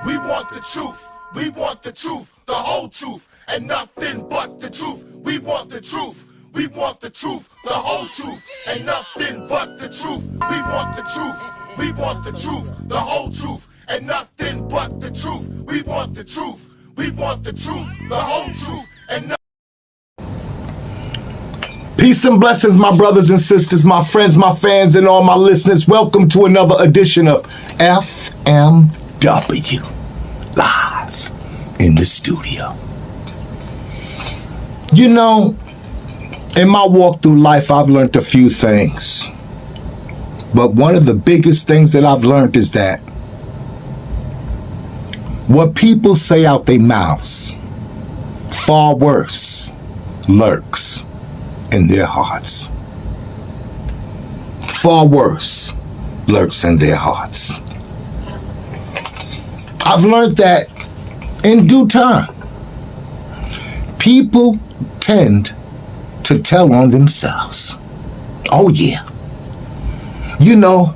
We want the truth. We want the truth, the whole truth, and nothing but the truth. We want the truth. We want the truth, the whole truth, and nothing but the truth. We want the truth. We want the truth, the whole truth, and nothing but the truth. We want the truth. We want the truth, the whole truth, and nothing. Peace and blessings, my brothers and sisters, my friends, my fans, and all my listeners. Welcome to another edition of FMW Live in the studio. You know, in my walk through life, I've learned a few things. But one of the biggest things that I've learned is that what people say out their mouths, far worse lurks in their hearts. Far worse lurks in their hearts. I've learned that in due time, people tend to tell on themselves. Oh yeah. You know,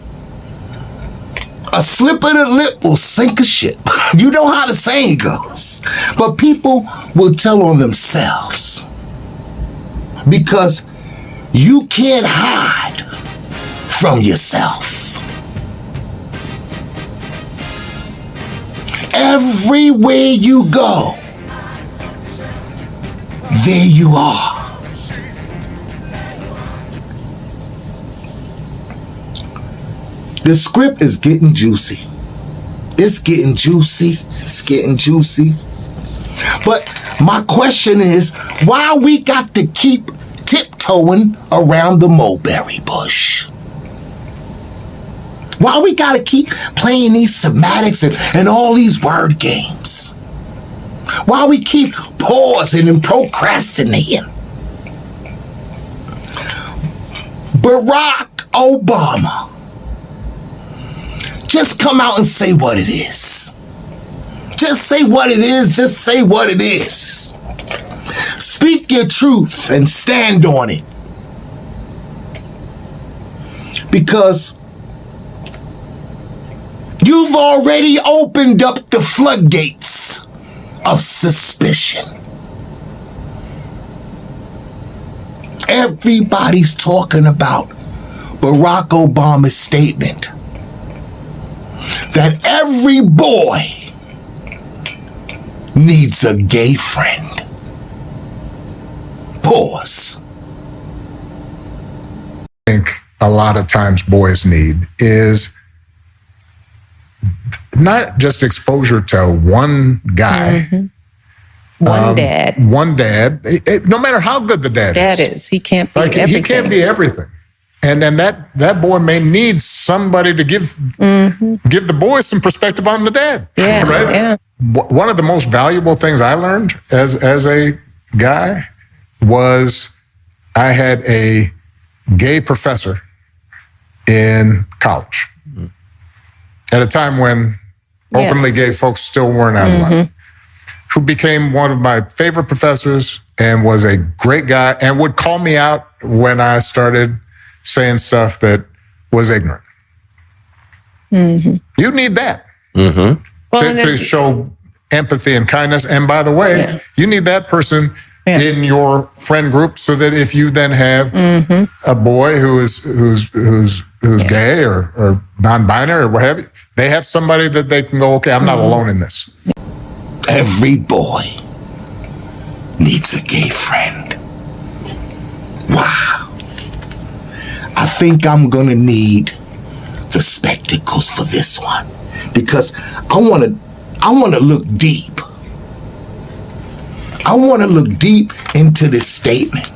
a slip of the lip will sink a ship. You know how the saying goes. But people will tell on themselves because you can't hide from yourself. Everywhere you go, there you are. The script is getting juicy. It's getting juicy. It's getting juicy. But my question is, why we got to keep tiptoeing around the mulberry bush? Why we got to keep playing these semantics and all these word games? Why we keep pausing and procrastinating? Barack Obama, just come out and say what it is. Just say what it is. Just say what it is. Speak your truth and stand on it. Because you've already opened up the floodgates of suspicion. Everybody's talking about Barack Obama's statement that every boy needs a gay friend. Pause. I think a lot of times boys need is not just exposure to one guy. Mm-hmm. One dad. No matter how good the dad is. He can't be everything. He can't be everything. And then that boy may need somebody to give the boy some perspective on the dad. Yeah, right? Yeah. One of the most valuable things I learned as a guy was I had a gay professor in college at a time when openly gay folks still weren't out of line, who became one of my favorite professors and was a great guy and would call me out when I started saying stuff that was ignorant. You need that to show empathy and kindness. And by the way, you need that person in your friend group so that if you then have a boy who's gay or non-binary or what have you, they have somebody that they can go, okay, I'm not alone in this. Every boy needs a gay friend. Wow. I think I'm gonna need the spectacles for this one because I wanna look deep. I wanna look deep into this statement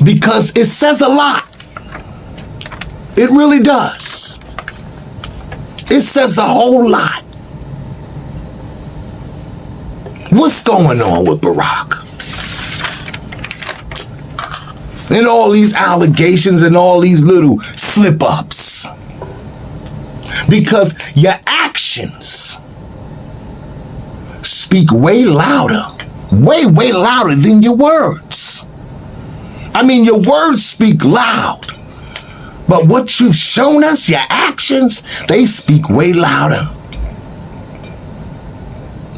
because it says a lot. It really does. It says a whole lot. What's going on with Barak? And all these allegations and all these little slip-ups. Because your actions speak way louder than your words. I mean, your words speak loud, But what you've shown us, your actions, they speak way louder.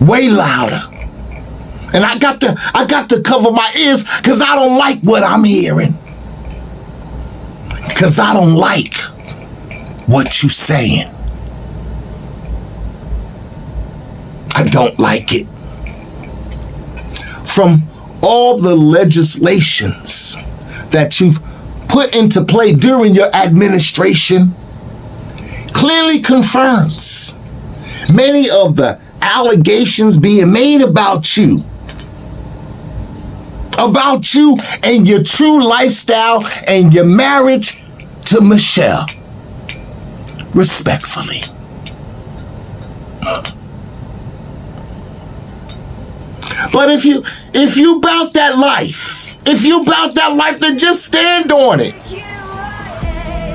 Way louder. And I got to cover my ears because I don't like what I'm hearing. Because I don't like what you're saying. I don't like it. From all the legislations that you've put into play during your administration, clearly confirms many of the allegations being made about you and your true lifestyle and your marriage to Michelle. Respectfully. But if you about that life, then just stand on it.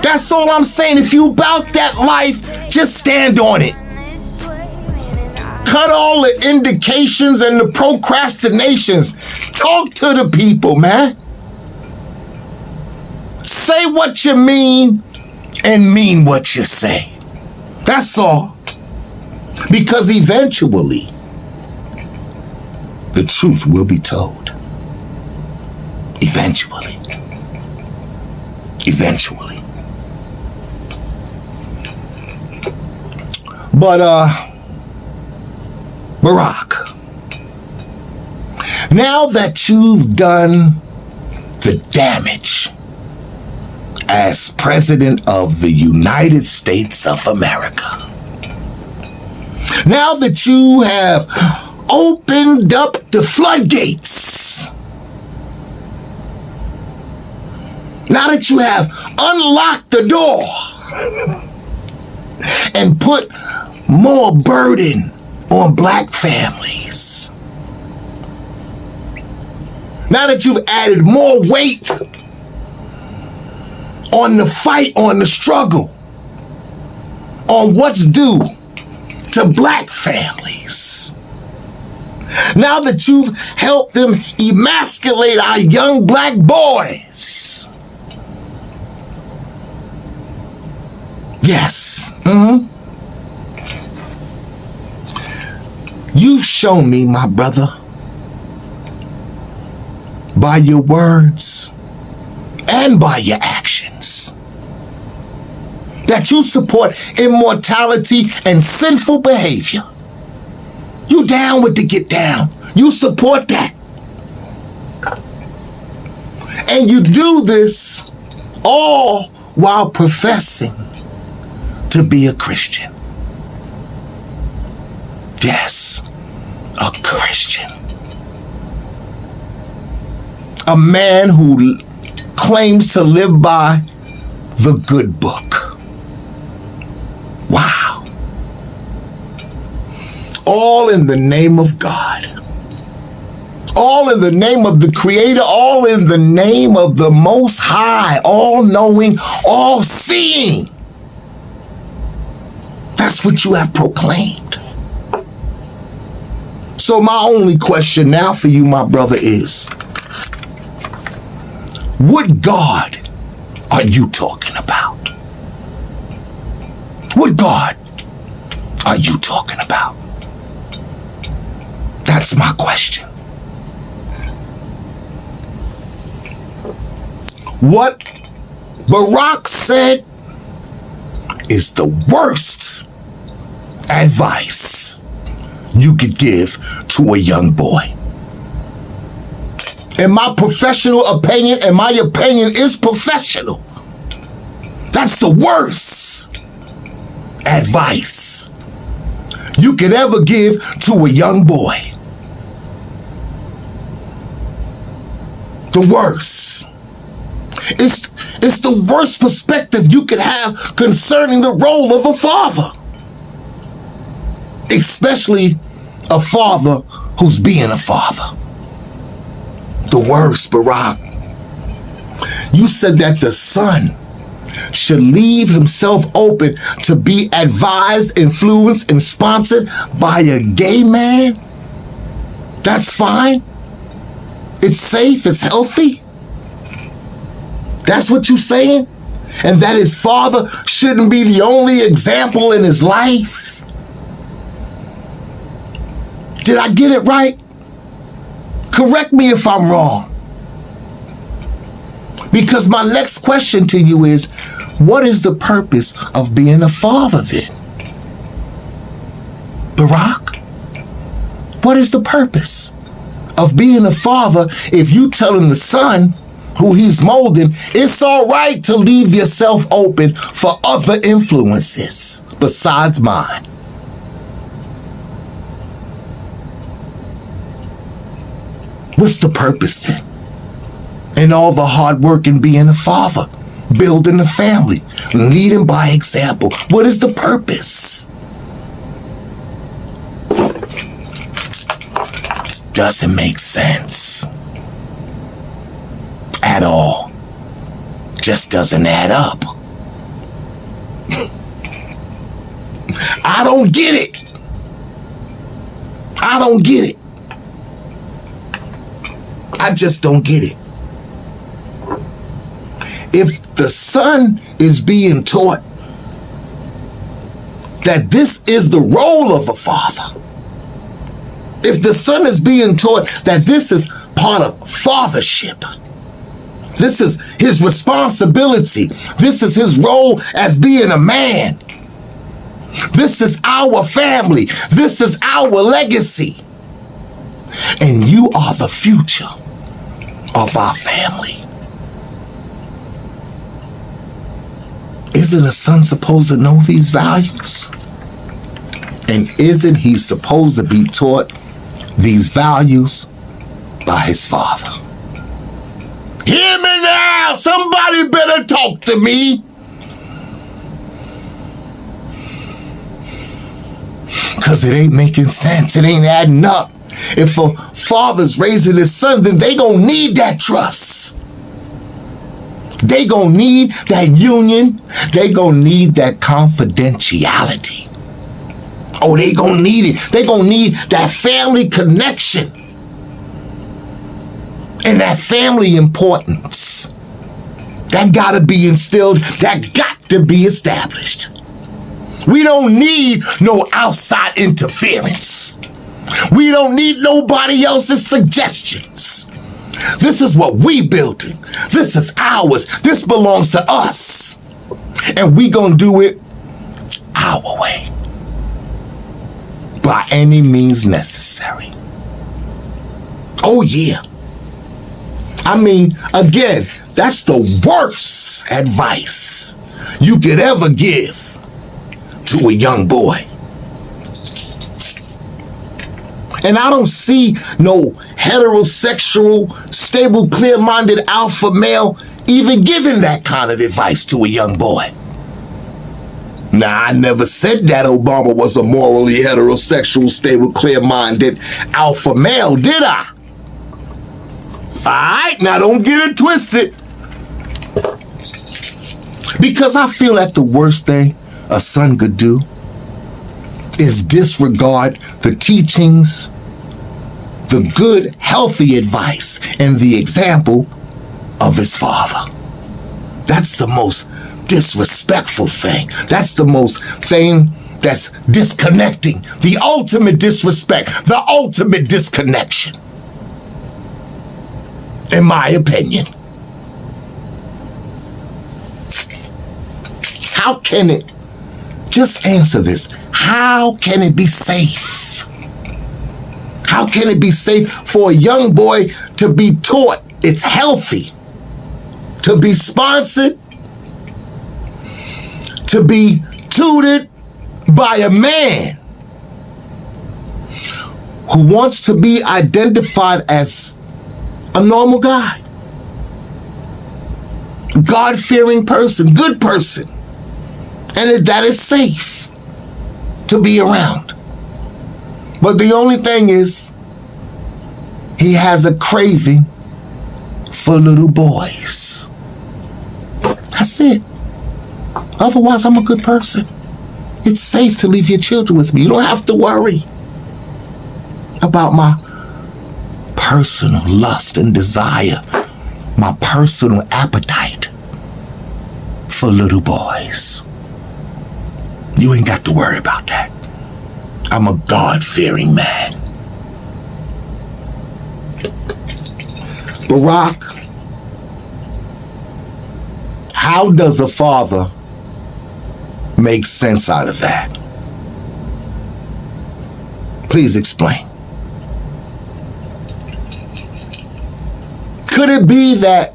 That's all I'm saying. If you about that life, just stand on it. Cut all the indications and the procrastinations. Talk to the people, man. Say what you mean and mean what you say. That's all. Because eventually, the truth will be told. Eventually. But, Barak, now that you've done the damage as President of the United States of America, now that you have opened up the floodgates, now that you have unlocked the door and put more burden on black families, now that you've added more weight on the fight, on the struggle, on what's due to black families, now that you've helped them emasculate our young black boys, yes, you've shown me, my brother, by your words and by your actions, that you support immortality and sinful behavior. You down with the get down. You support that. And you do this all while professing to be a Christian. Yes, a Christian. A man who claims to live by the good book. Wow. All in the name of God. All in the name of the Creator. All in the name of the Most High. All-knowing, all-seeing. That's what you have proclaimed. So my only question now for you, my brother, is, what God are you talking about? What God are you talking about? That's my question. What Barak said is the worst advice you could give to a young boy. In my professional opinion, and my opinion is professional, that's the worst advice you could ever give to a young boy. The worst. It's the worst perspective you could have concerning the role of a father. Especially a father who's being a father. The worst, Barak. You said that the son should leave himself open to be advised, influenced, and sponsored by a gay man. That's fine. It's safe, it's healthy. That's what you're saying? and that his father shouldn't be the only example in his life? Did I get it right? Correct me if I'm wrong. Because my next question to you is, what is the purpose of being a father then? Barak, what is the purpose of being a father if you telling the son who he's molding, it's all right to leave yourself open for other influences besides mine? What's the purpose then? And all the hard work in being a father, building a family, leading by example. What is the purpose? Doesn't make sense at all. Just doesn't add up. I don't get it. I don't get it. I just don't get it. If the son is being taught that this is the role of a father, if the son is being taught that this is part of fathership, this is his responsibility, this is his role as being a man, this is our family, this is our legacy, and you are the future of our family, isn't a son supposed to know these values? And isn't he supposed to be taught these values by his father? Hear me now! Somebody better talk to me! Because it ain't making sense. It ain't adding up. If a father's raising his son, then they gonna need that trust. They gonna need that union. They gonna need that confidentiality. Oh, they gonna need it. They gonna need that family connection and that family importance. That gotta be instilled. That got to be established. We don't need no outside interference. We don't need nobody else's suggestions. This is what we building. This is ours. This belongs to us. And we gonna do it our way. By any means necessary. Oh yeah. I mean, again, that's the worst advice you could ever give to a young boy. And I don't see no heterosexual, stable, clear-minded alpha male even giving that kind of advice to a young boy. Now, I never said that Obama was a morally heterosexual, stable, clear-minded alpha male, did I? All right, now don't get it twisted. Because I feel that the worst thing a son could do is disregard the teachings, the good, healthy advice, and the example of his father. That's the most disrespectful thing. That's the most thing that's disconnecting. The ultimate disrespect, the ultimate disconnection. In my opinion. How can it, just answer this, how can it be safe? How can it be safe for a young boy to be taught it's healthy, to be sponsored, to be tutored by a man who wants to be identified as a normal guy, God-fearing person, good person, and that is safe to be around? But the only thing is, he has a craving for little boys. That's it. Otherwise, I'm a good person. It's safe to leave your children with me. You don't have to worry about my personal lust and desire, my personal appetite for little boys. You ain't got to worry about that. I'm a God-fearing man. Barak, how does a father make sense out of that? Please explain. Could it be that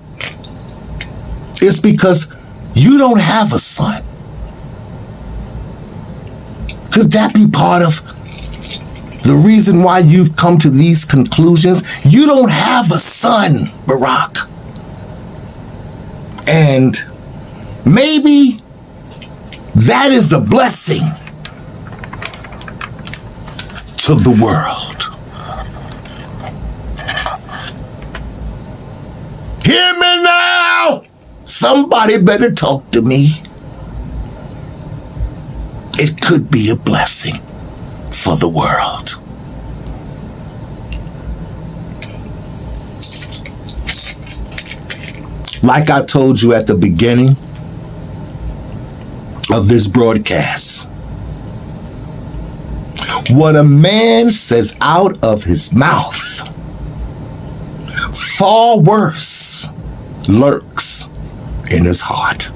it's because you don't have a son? Could that be part of the reason why you've come to these conclusions? You don't have a son, Barak. And maybe that is a blessing to the world. Hear me now! Somebody better talk to me. It could be a blessing for the world. Like I told you at the beginning of this broadcast, what a man says out of his mouth, far worse lurks in his heart.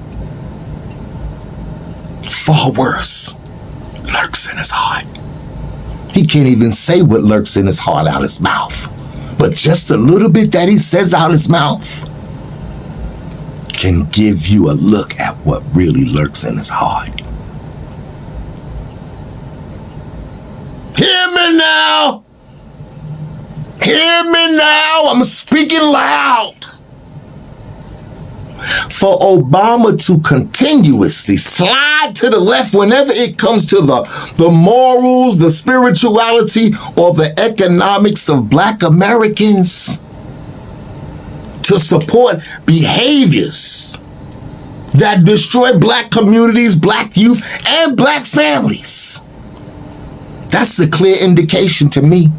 Far worse lurks in his heart. He can't even say what lurks in his heart out his mouth. But just a little bit that he says out his mouth can give you a look at what really lurks in his heart. Hear me now! Hear me now! I'm speaking loud. For Obama to continuously slide to the left whenever it comes to the morals, the spirituality, or the economics of Black Americans, to support behaviors that destroy Black communities, Black youth, and Black families. That's a clear indication to me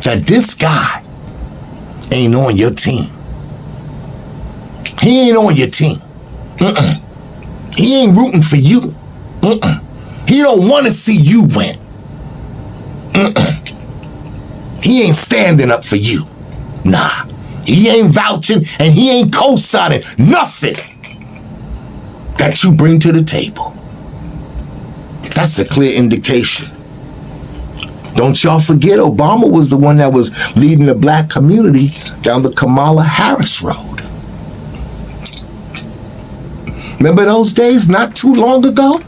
that this guy ain't on your team. He ain't on your team. He ain't rooting for you. He don't want to see you win. He ain't standing up for you. Nah. He ain't vouching and he ain't co-signing nothing that you bring to the table. That's a clear indication. Don't y'all forget, Obama was the one that was leading the Black community down the Kamala Harris Road. Remember those days not too long ago?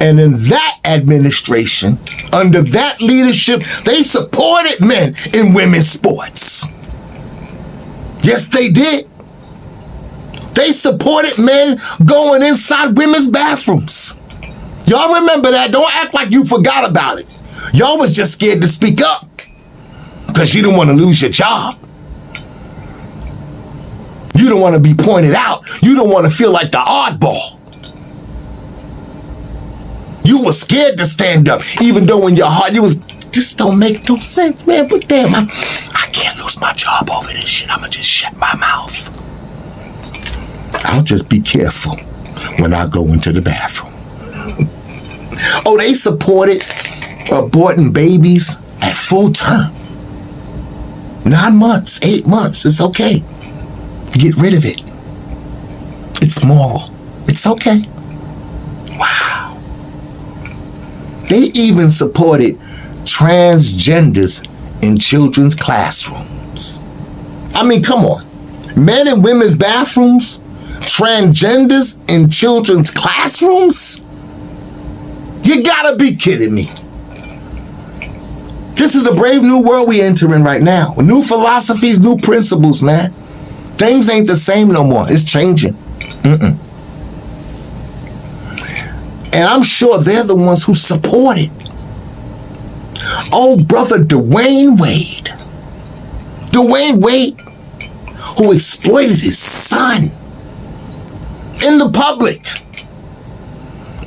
And in that administration, under that leadership, they supported men in women's sports. Yes, they did. They supported men going inside women's bathrooms. Y'all remember that? Don't act like you forgot about it. Y'all was just scared to speak up because you didn't want to lose your job. You don't want to be pointed out. You don't want to feel like the oddball. You were scared to stand up, even though in your heart you was, this don't make no sense, man. But damn, I can't lose my job over this shit. I'ma just shut my mouth. I'll just be careful when I go into the bathroom. Oh, they supported aborting babies at full term. 9 months, 8 months, it's okay. Get rid of it. It's moral. It's okay. Wow. They even supported transgenders in children's classrooms. I mean, come on. Men in women's bathrooms? Transgenders in children's classrooms? You gotta be kidding me. This is a brave new world we entering right now. New philosophies, new principles, man. Things ain't the same no more. It's changing. And I'm sure they're the ones who support it. Oh, brother Dwayne Wade. Dwayne Wade, who exploited his son in the public,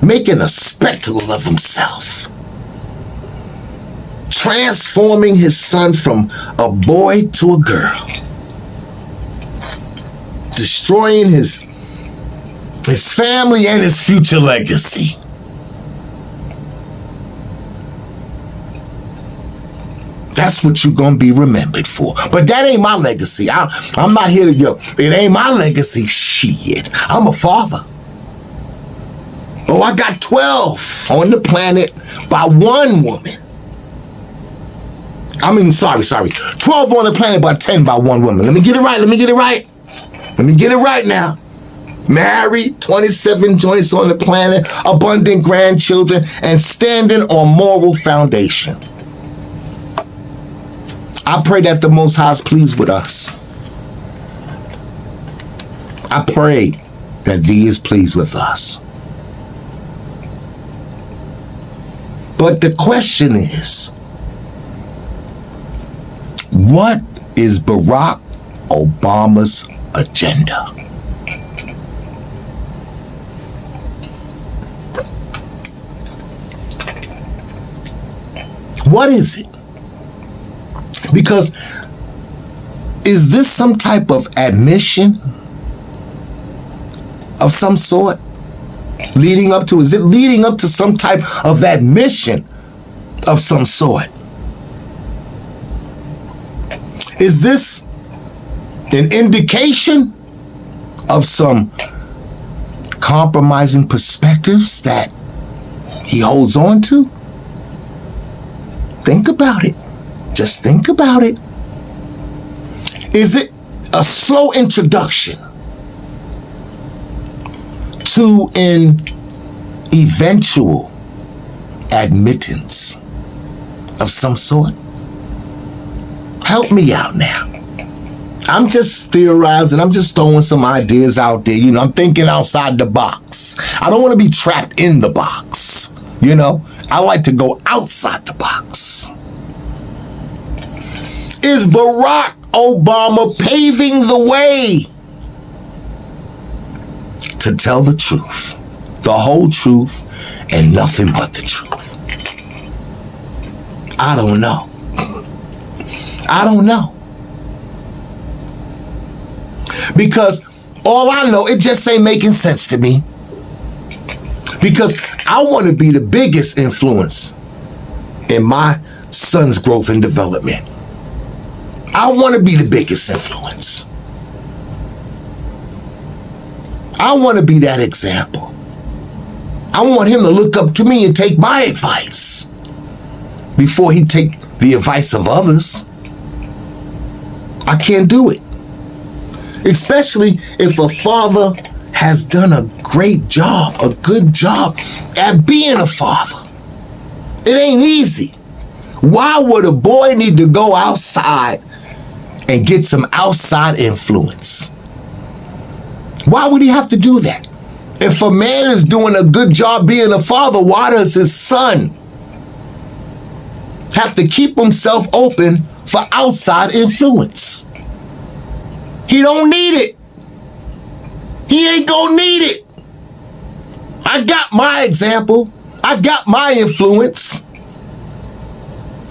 making a spectacle of himself, transforming his son from a boy to a girl. destroying his family and his future legacy. That's what you're going to be remembered for. But that ain't my legacy. I'm not here to go. It ain't my legacy. Shit. I'm a father. Oh, I got 12 on the planet by one woman. I mean, sorry. 12 on the planet by 10 by one woman. Let me get it right. Let me get it right now. Married, 27 joints on the planet, abundant grandchildren, and standing on moral foundation. I pray that the Most High is pleased with us. I pray that Thee is pleased with us. But the question is, what is Barack Obama's agenda? What is it? Because is this some type of admission of some sort? Is it leading up to some type of admission of some sort? Is this an indication of some compromising perspectives that he holds on to? Think about it. Just think about it. Is it a slow introduction to an eventual admittance of some sort? Help me out now. I'm just theorizing. I'm just throwing some ideas out there. I'm thinking outside the box. I don't want to be trapped in the box. I like to go outside the box. Is Barack Obama paving the way to tell the truth, the whole truth, and nothing but the truth? I don't know. Because all I know, it just ain't making sense to me. Because I want to be the biggest influence in my son's growth and development. I want to be the biggest influence. I want to be that example. I want him to look up to me and take my advice before he take the advice of others. I can't do it. Especially if a father has done a great job, a good job at being a father. It ain't easy. Why would a boy need to go outside and get some outside influence? Why would he have to do that? If a man is doing a good job being a father, why does his son have to keep himself open for outside influence? He don't need it. He ain't gonna need it. I got my example. I got my influence.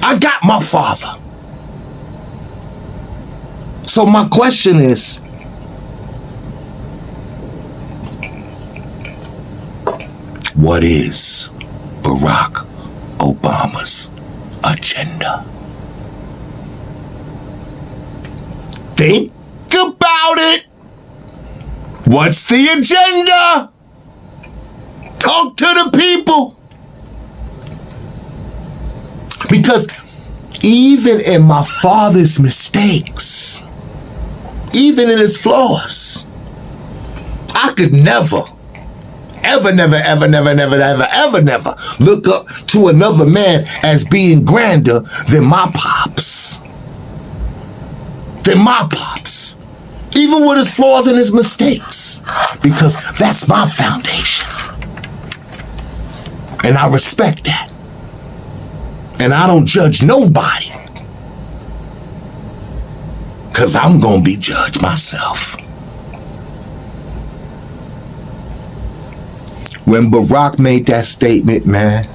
I got my father. So my question is, what is Barack Obama's agenda? Think about it. What's the agenda? Talk to the people. Because even in my father's mistakes, even in his flaws, I could never look up to another man as being grander than my pops. Even with his flaws and his mistakes, because that's my foundation. And I respect that. And I don't judge nobody, because I'm going to be judged myself. When Barak made that statement, man,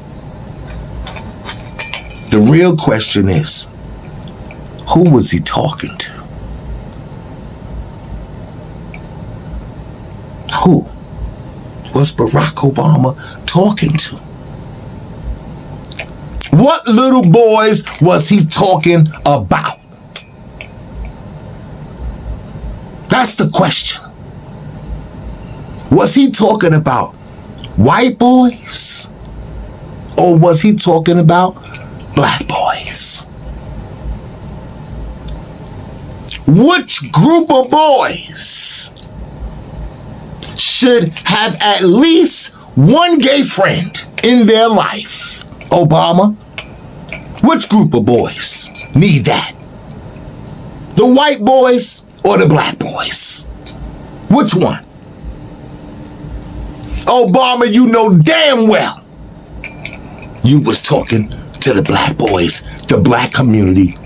the real question is, who was he talking to? Who was Barack Obama talking to? What little boys was he talking about? That's the question. Was he talking about white boys? Or was he talking about black boys? Which group of boys should have at least one gay friend in their life? Obama, which group of boys need that? The white boys or the black boys? Which one? Obama, you know damn well you was talking to the black boys, the black community,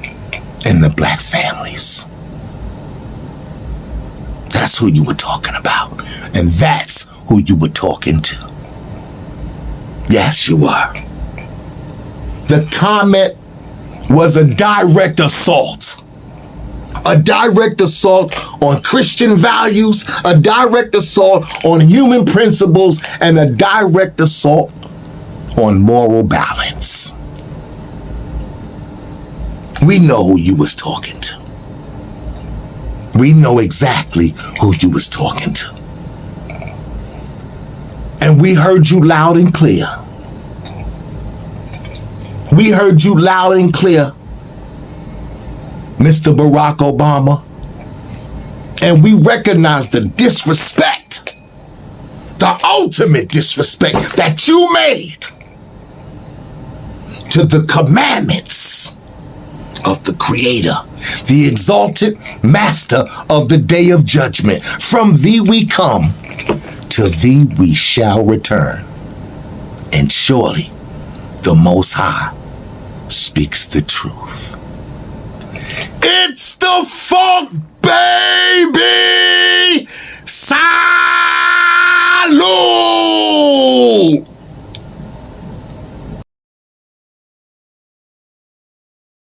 and the black families. That's who you were talking about. And that's who you were talking to. Yes, you were. The comment was a direct assault. A direct assault on Christian values, a direct assault on human principles, and a direct assault on moral balance. We know who you was talking to. We know exactly who you was talking to. And we heard you loud and clear. We heard you loud and clear, Mr. Barack Obama. And we recognize the disrespect, the ultimate disrespect that you made to the commandments of the Creator, the exalted Master of the day of judgment. From thee we come, to thee we shall return. And surely the Most High speaks the truth. It's the funk, baby!